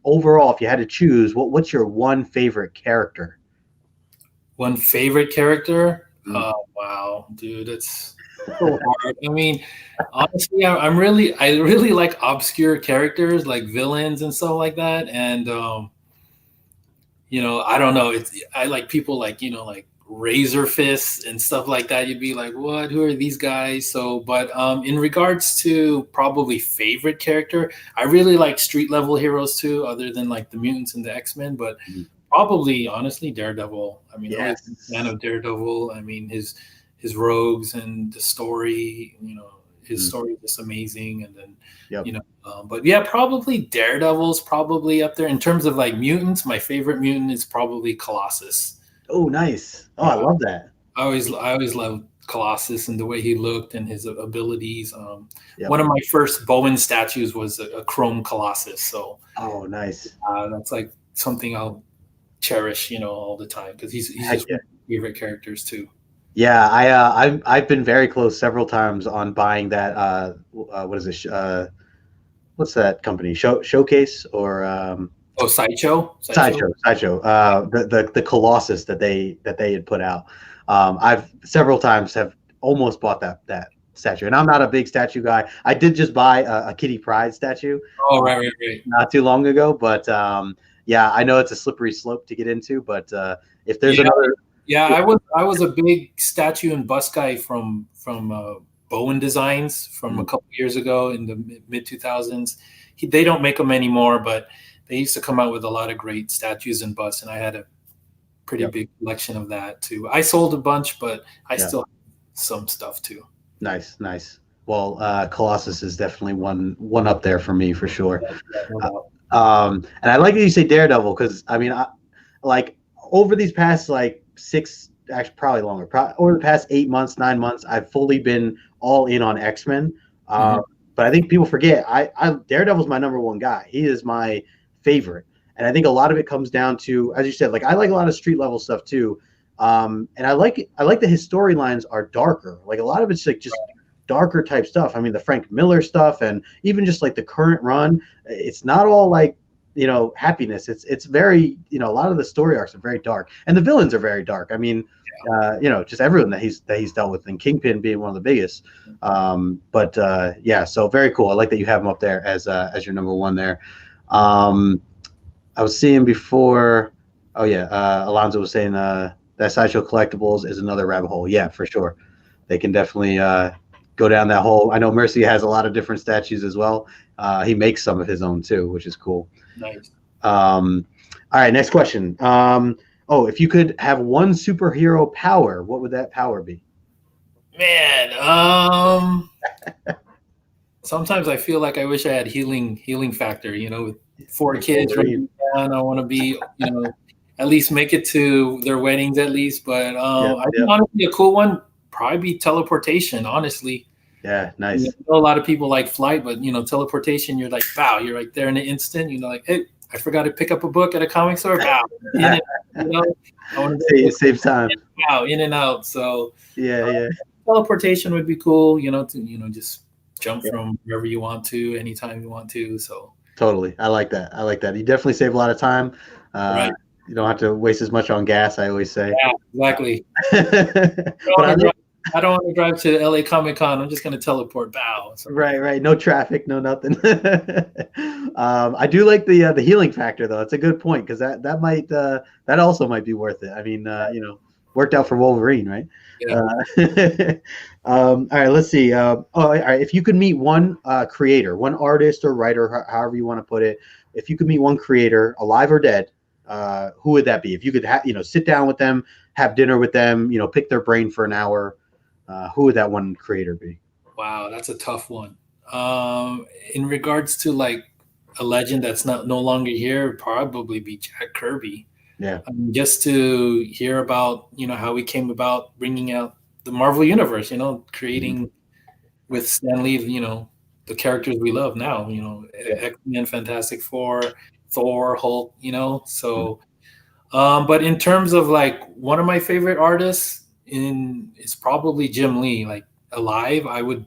Overall, if you had to choose, what's your one favorite character? One favorite character? Oh, wow, dude, it's so hard. I mean, honestly, I really like obscure characters, like villains and stuff like that. And I don't know. I like people like like Razor Fist and stuff like that. You'd be like, what? Who are these guys? So, but in regards to probably favorite character, I really like street level heroes too, other than like the mutants and the X-Men. But probably, honestly, Daredevil. I mean, I was a fan of Daredevil. I mean, his rogues and the story, his story is just amazing. And then, Yep. But yeah, probably Daredevil's probably up there in terms of like mutants. My favorite mutant is probably Colossus. Oh, nice. Oh, I love that. I always loved Colossus and the way he looked and his abilities. Yep. One of my first Bowen statues was a chrome Colossus. So oh, nice. That's like something I'll cherish, all the time, because he's just one of my favorite characters too. Yeah, I've been very close several times on buying that. What is it? What's that company? Showcase or Sideshow. Sideshow. The Colossus that they had put out. I've several times have almost bought that statue, and I'm not a big statue guy. I did just buy a Kitty Pryde statue. Oh, right. Not too long ago, but yeah, I know it's a slippery slope to get into. But if there's another. Yeah, I was a big statue and bust guy from Bowen Designs from a couple years ago in the mid 2000s. They don't make them anymore, but they used to come out with a lot of great statues and busts, and I had a pretty big collection of that too. I sold a bunch, but I still have some stuff too. Nice. Well, Colossus is definitely one up there for me for sure. And I like that you say Daredevil, because I mean, like over these past like 6, actually probably longer, over the past 8 months, 9 months, I've fully been all in on X-Men. But I think people forget Daredevil's my number one guy. He is my favorite. And I think a lot of it comes down to, as you said, like I like a lot of street level stuff too. And I like that his storylines are darker. Like a lot of it's like just darker type stuff. I mean, the Frank Miller stuff, and even just like the current run, it's not all like, happiness. It's very, a lot of the story arcs are very dark, and the villains are very dark. I mean, just everyone that he's dealt with, and Kingpin being one of the biggest. Yeah, so very cool. I like that you have him up there as your number one there. I was seeing before. Oh yeah, Alonzo was saying that Sideshow Collectibles is another rabbit hole. Yeah, for sure. They can definitely go down that hole. I know Mercy has a lot of different statues as well. He makes some of his own too, which is cool. Nice. All right, next question. If you could have one superhero power, what would that power be? Man, sometimes I feel like I wish I had healing factor. With 4 kids running down, I want to be, at least make it to their weddings at least. But I think honestly a cool one probably be teleportation. Honestly. Yeah, nice. I know a lot of people like flight, but teleportation, you're like, wow, you're right there in an instant. Like, hey, I forgot to pick up a book at a comic store. Wow, I want to save time. Wow, in and out. So yeah. Teleportation would be cool. To just jump from wherever you want to, anytime you want to. So totally, I like that. You definitely save a lot of time. Right. You don't have to waste as much on gas, I always say. Yeah, exactly. I don't want to drive to LA Comic Con. I'm just going to teleport. Bow. So. Right. No traffic, no nothing. I do like the healing factor though. It's a good point, because that also might be worth it. I mean, worked out for Wolverine, right? Yeah. All right, let's see. All right. If you could meet one creator, one artist or writer, however you want to put it, if you could meet one creator, alive or dead, who would that be? If you could sit down with them, have dinner with them, pick their brain for an hour, who would that one creator be? Wow, that's a tough one. In regards to like a legend that's no longer here, it'd probably be Jack Kirby. Yeah. Just to hear about, how he came about bringing out the Marvel Universe, creating with Stan Lee, the characters we love now, X-Men, Fantastic Four, Thor, Hulk, so. But in terms of like one of my favorite artists is probably Jim Lee. Like alive, I would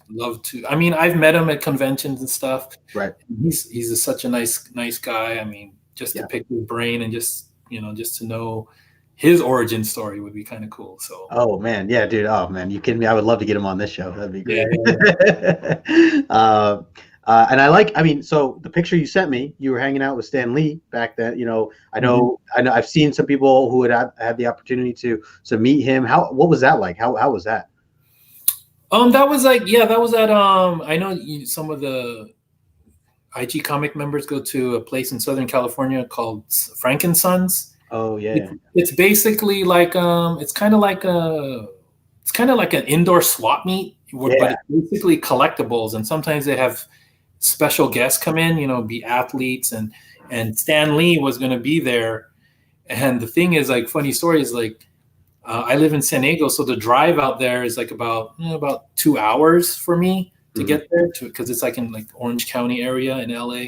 love to. I mean, I've met him at conventions and stuff. Right. He's such a nice guy. I mean, just to pick his brain and just to know his origin story would be kind of cool. So. Oh man, yeah, dude. Oh man, you kidding me? I would love to get him on this show. That'd be great. Yeah. And so the picture you sent me, you were hanging out with Stan Lee back then. I know I've seen some people who had the opportunity to meet him. What was that like? How was that? That was like, that was at I know some of the IG comic members go to a place in Southern California called Frankensons. Oh yeah. It's basically like it's kind of like an indoor swap meet but it's basically collectibles, and sometimes they have special guests come in, be athletes, and Stan Lee was going to be there. And the thing is, like, funny story is, like, I live in San Diego, so the drive out there is like about 2 hours for me to get there, because it's like in like Orange County area in LA.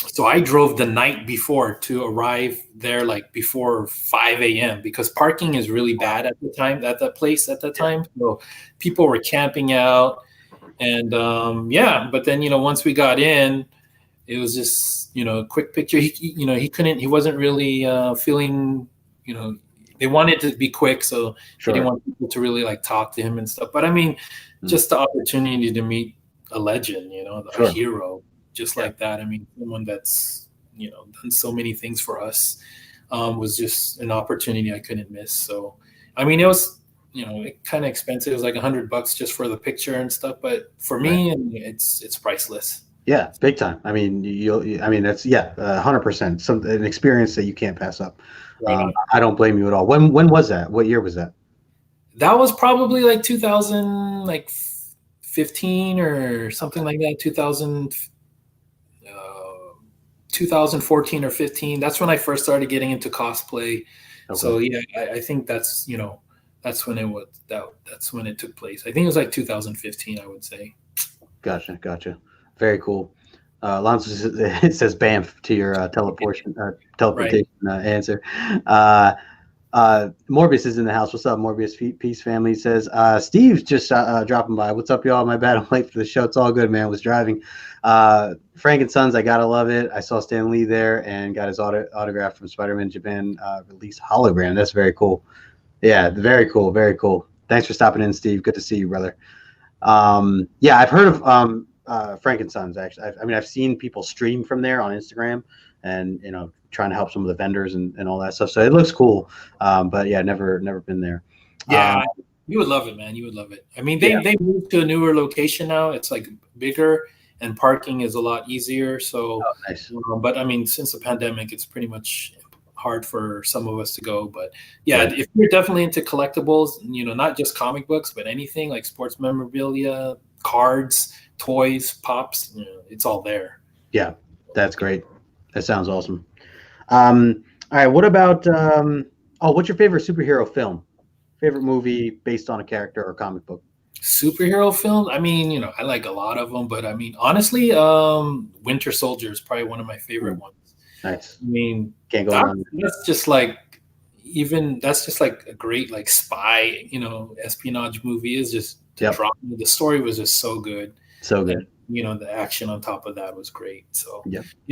So I drove the night before to arrive there like before 5 a.m. because parking is really bad at the time at that place at that time. So people were camping out, and but then once we got in, it was just a quick picture. He wasn't really feeling. They wanted to be quick, so they didn't want people to really like talk to him and stuff. But I mean, just the opportunity to meet a legend, a hero, just like that. I mean, someone that's done so many things for us, was just an opportunity I couldn't miss. So, I mean, it was kind of expensive. It was like $100 just for the picture and stuff. But for me, it's priceless. Yeah, it's big time. I mean, that's 100%. An experience that you can't pass up. I don't blame you at all. When was that? What year was that? That was probably like 2015 or something like that. 2014 or 15. That's when I first started getting into cosplay. Okay. So yeah, I think that's that's when it took place. I think it was like 2015, I would say. Gotcha. Very cool. Alonso, it says BAMF to your teleportation answer. Morbius is in the house. What's up, Morbius Peace family? Says Steve's just dropping by. What's up, y'all? My bad, I'm late for the show. It's all good, man. I was driving. Frank and Sons, I gotta love it. I saw Stan Lee there and got his autograph from Spider-Man Japan release hologram. That's very cool. Yeah, very cool. Thanks for stopping in, Steve. Good to see you, brother. I've heard of Frank and Sons, actually. I've seen people stream from there on Instagram, and trying to help some of the vendors and all that stuff. So it looks cool. But yeah, never been there. Yeah, you would love it, man. You would love it. I mean, they moved to a newer location now. It's like bigger, and parking is a lot easier. So, nice. But I mean, since the pandemic, it's pretty much hard for some of us to go. But if you're definitely into collectibles, not just comic books, but anything like sports memorabilia, cards, toys, pops, it's all there. Yeah, that's great. That sounds awesome. All right, what about what's your favorite superhero film? Favorite movie based on a character or comic book? Superhero film? I mean, I like a lot of them, but I mean, honestly, Winter Soldier is probably one of my favorite ones. Nice. I mean, can't go wrong. That's just like a great like spy, espionage movie. Is just the story was just so good. So good. And, the action on top of that was great. So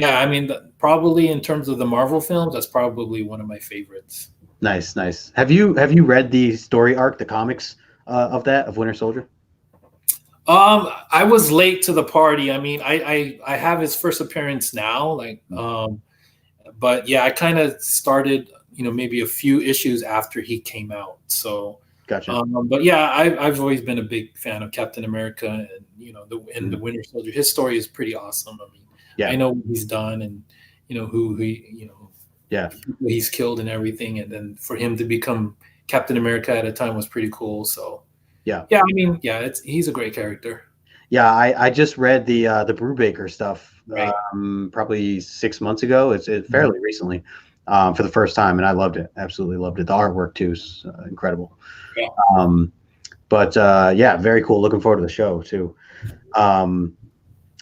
I mean, probably in terms of the Marvel films, that's probably one of my favorites. Nice. Have you read the story arc, the comics of Winter Soldier? I was late to the party. I mean, I have his first appearance now, but yeah, I kind of started, maybe a few issues after he came out. So. Gotcha. But yeah, I've always been a big fan of Captain America, and the Winter Soldier. His story is pretty awesome. I mean, I know what he's done, and who he people he's killed and everything, and then for him to become Captain America at a time was pretty cool. So I mean, he's a great character. Yeah, I just read the Brubaker stuff probably 6 months ago. It's fairly recently. For the first time, and I loved it. Absolutely loved it. The artwork too is incredible. Yeah. Very cool. Looking forward to the show too.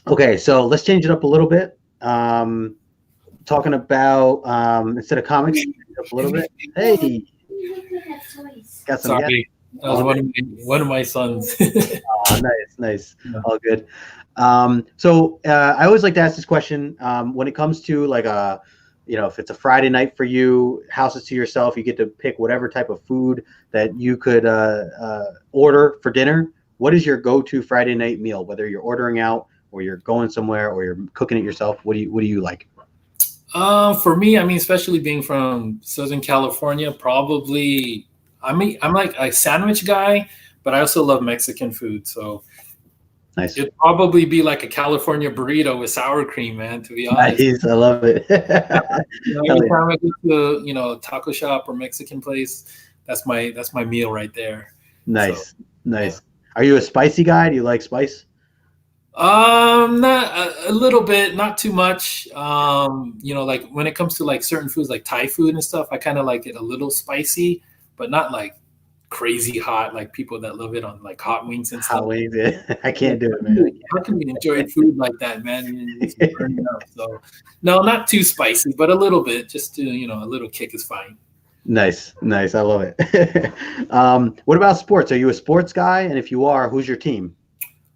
Okay, so let's change it up a little bit. Talking about instead of comics, up a little bit. Hey, got some. Sorry, that was one of my sons. Nice. Yeah. All good. So I always like to ask this question when it comes to like if it's a Friday night for you, house is to yourself, you get to pick whatever type of food that you could order for dinner. What is your go-to Friday night meal? Whether you're ordering out or you're going somewhere or you're cooking it yourself, what do you like? For me, I mean, especially being from Southern California, probably I'm like a sandwich guy, but I also love Mexican food. So nice. It'd probably be like a California burrito with sour cream, man, to be honest. Nice. I love it. Every time I go to a taco shop or Mexican place, that's my meal right there. So Nice, yeah. nice. Are you a spicy guy? Do you like spice? Not a little bit, not too much. Like when it comes to like certain foods like Thai food and stuff, I kind of like it a little spicy, but not like crazy hot like people that love it on like hot wings and stuff. Hot wings? Yeah. I Yeah, can't do it, man. how can you enjoy food like that, man? You just burn it up. So no, not too spicy, but a little bit, just to a little kick is fine. Nice, nice. I love it. What about sports? Are you a sports guy? And if you are, who's your team?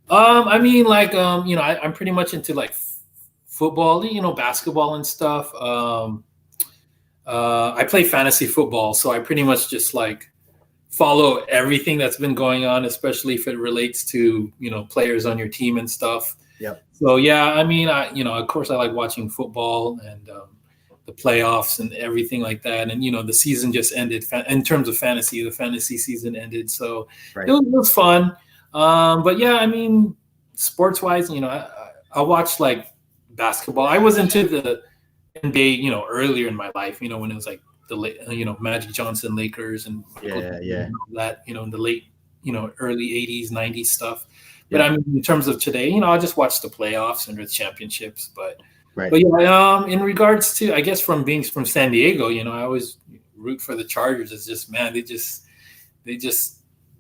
I mean, like, I'm pretty much into like football, basketball and stuff. I play fantasy football, so I pretty much just like follow everything that's been going on, especially if it relates to players on your team and stuff. Yep. So yeah, I mean, of course, I like watching football and the playoffs and everything like that. And the season just ended in terms of fantasy. The fantasy season ended, so Right. it was fun. But yeah, I mean, sports wise, I watched like basketball. I was into the NBA, earlier in my life, when it was like Magic Johnson Lakers and Michael Yeah, Jordan yeah, and all that, in the late, early 80s, 90s stuff. But I yep. mean, in terms of today, I just watch the playoffs and the championships. Right. But yeah, in regards to, I guess from being from San Diego, I always root for the Chargers. It's just, man, they just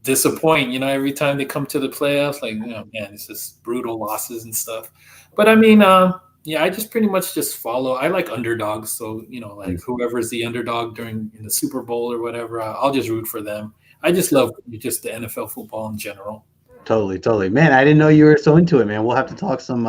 disappoint, every time they come to the playoffs. Like, man, it's just brutal losses and stuff. But I mean, yeah, I just pretty much just follow. I like underdogs, so Mm. like whoever's the underdog during in the Super Bowl or whatever, I'll just root for them. I just love just the NFL football in general. Totally, totally. Man, I didn't know you were so into it, man. We'll have to talk some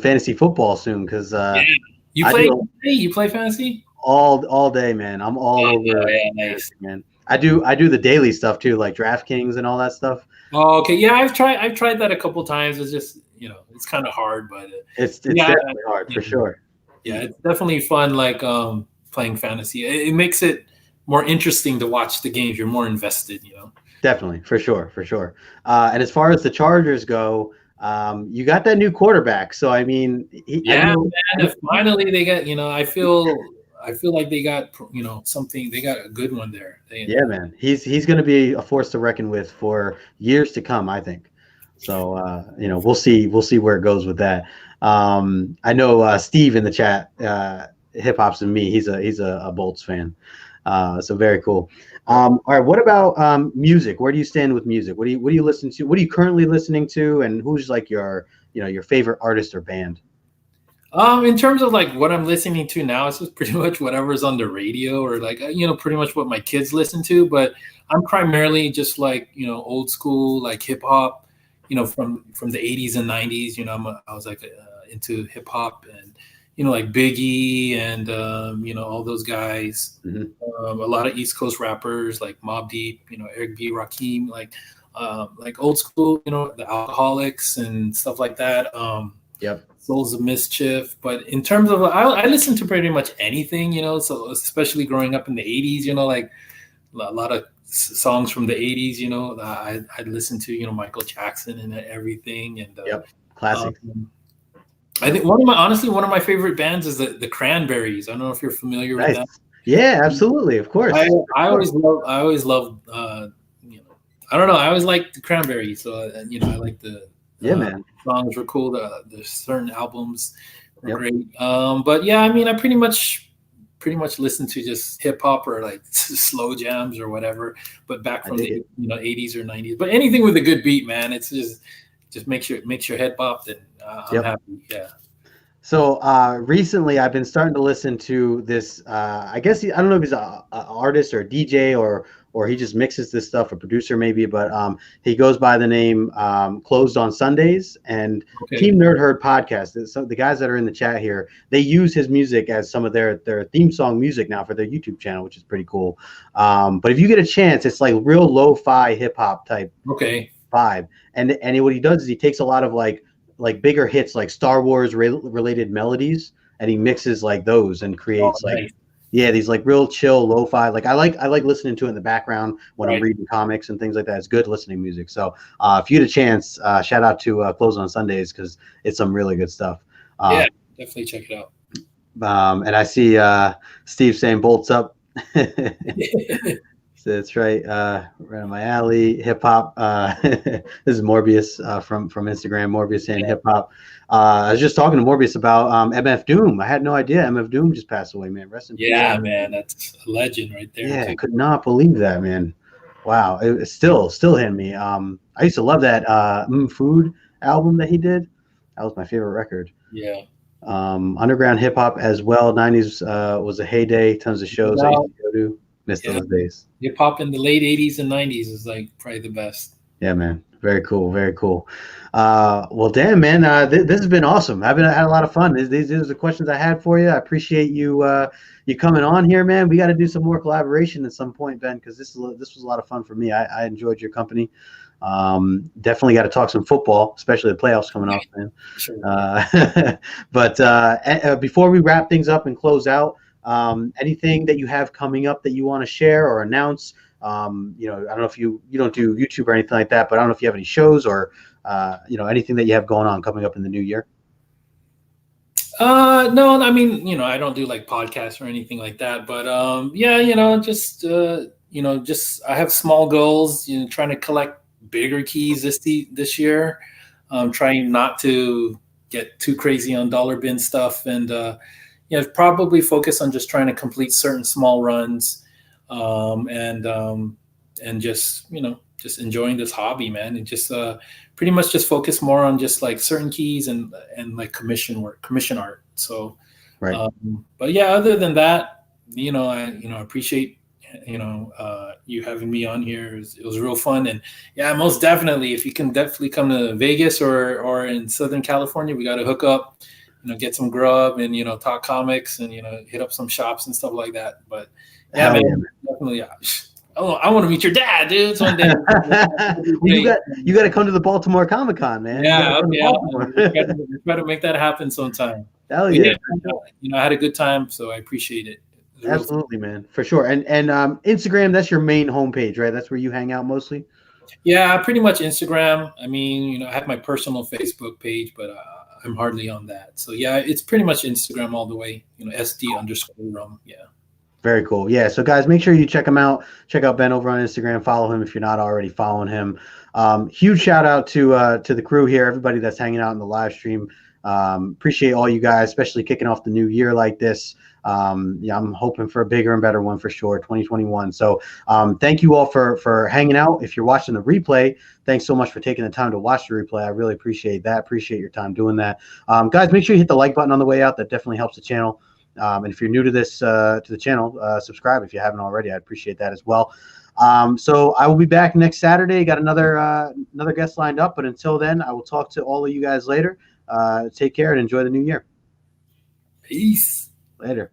fantasy football soon because Yeah, you I play? do Hey, you play fantasy? all day, man. I'm all Oh, over yeah, nice. fantasy, man. I do the daily stuff too, like DraftKings and all that stuff. Oh, okay, yeah, I've tried that a couple times. It's just it's kind of hard, but It's yeah, definitely hard for sure. yeah, it's definitely fun. Like playing fantasy, it makes it more interesting to watch the games. You're more invested. Definitely, for sure, for sure. And as far as the Chargers go, you got that new quarterback. So I mean, Yeah, man. If finally they got, I feel like they got, something. They got a good one there. Yeah, man. He's going to be a force to reckon with for years to come, I think. So we'll see where it goes with that. I know Steve in the chat, hip hop's and me. He's a Bolts fan. So very cool. All right, what about music? Where do you stand with music? What do you listen to? What are you currently listening to? And who's like your favorite artist or band? In terms of like what I'm listening to now, it's just pretty much whatever's on the radio or like pretty much what my kids listen to. But I'm primarily just like old school like hip hop, from the 80s and 90s. I was like into hip hop and like Biggie and all those guys. Mhm. A lot of East Coast rappers like Mobb Deep, Eric B. Rakim, like old school, the Alcoholics and stuff like that. Yep. Souls of Mischief. But in terms of, I listen to pretty much anything, so especially growing up in the 80s, like a lot of songs from the 80s, I'd listen to, Michael Jackson and everything. And Yep. Classic. I think one of my favorite bands is the Cranberries. I don't know if you're familiar with Nice. them. Yeah, absolutely. Of course. I always love I don't know, I always like the Cranberries. So I like the Yeah, man. songs were cool. The certain albums were Yep. great. But yeah, I mean, I pretty much listen to just hip hop or like slow jams or whatever. But back I from dig the it. 80s or 90s. But anything with a good beat, man, it's just makes your head pop. And I'm Yep. happy. Yeah. So recently, I've been starting to listen to this. I guess I don't know if he's a artist or a DJ or he just mixes this stuff, a producer maybe, but he goes by the name Closed on Sundays and Okay. Team Nerd Herd podcast. So the guys that are in the chat here, they use his music as some of their theme song music now for their YouTube channel, which is pretty cool. But if you get a chance, it's like real lo-fi hip hop type Okay. vibe, and what he does is he takes a lot of like bigger hits like Star Wars related melodies and he mixes like those and creates Oh, like nice. these like real chill lo-fi. Like I like listening to it in the background when I'm Right. reading comics and things like that. It's good listening music. So if you get a chance, shout out to Close on Sundays because it's some really good stuff. Yeah, definitely check it out. And I see Steve saying bolts up. So that's right. Right on my alley. Hip hop. This is Morbius from Instagram. Morbius and hip hop. I was just talking to Morbius about MF Doom. I had no idea MF Doom just passed away, man. Rest in peace. Yeah, man, that's a legend right there. Yeah, Too. I could not believe that, man. Wow, it's still hit me. I used to love that Food album that he did. That was my favorite record. Yeah. Underground hip hop as well. 90s was a heyday. Tons of shows I used to go to. Missed those days. Hip hop in the late 80s and 90s is like probably the best. Yeah, man. Very cool. Very cool. Well, damn, man. This has been awesome. I've had a lot of fun. These are the questions I had for you. I appreciate you you coming on here, man. We got to do some more collaboration at some point, Ben, because this was a lot of fun for me. I enjoyed your company. Definitely got to talk some football, especially the playoffs coming up, man. Sure. But before we wrap things up and close out, anything that you have coming up that you want to share or announce? I don't know if you don't do YouTube or anything like that, but I don't know if you have any shows or anything that you have going on coming up in the new year. No, I mean, I don't do like podcasts or anything like that, but just I have small goals, trying to collect bigger keys this year. Trying not to get too crazy on dollar bin stuff, and probably focus on just trying to complete certain small runs, and just enjoying this hobby, man, and just pretty much just focus more on just like certain keys and like commission art. So, right. But yeah, other than that, I appreciate you having me on here. It was real fun, and yeah, most definitely, if you can definitely come to Vegas or in Southern California, we got to hook up, get some grub and talk comics and hit up some shops and stuff like that. But yeah, man, definitely. Oh, I want to meet your dad, dude. One day. you got to come to the Baltimore Comic-Con, man. Yeah, try to make that happen sometime. Hell yeah. I had a good time, so I appreciate it. Absolutely, man, for sure. And Instagram, that's your main homepage, right? That's where you hang out mostly. Yeah, pretty much Instagram. I mean, I have my personal Facebook page, but I'm hardly on that. So yeah, it's pretty much Instagram all the way. SD_rum. Yeah. Very cool. Yeah. So guys, make sure you check him out. Check out Ben over on Instagram. Follow him if you're not already following him. Huge shout out to the crew here, everybody that's hanging out in the live stream. Appreciate all you guys, especially kicking off the new year like this. I'm hoping for a bigger and better one for sure, 2021. So thank you all for hanging out. If you're watching the replay, thanks so much for taking the time to watch the replay. I really appreciate that. Appreciate your time doing that. Guys, make sure you hit the like button on the way out. That definitely helps the channel. And if you're new to this, to the channel, subscribe if you haven't already. I'd appreciate that as well. So I will be back next Saturday. Got another guest lined up, but until then, I will talk to all of you guys later. Take care and enjoy the new year. Peace. Later.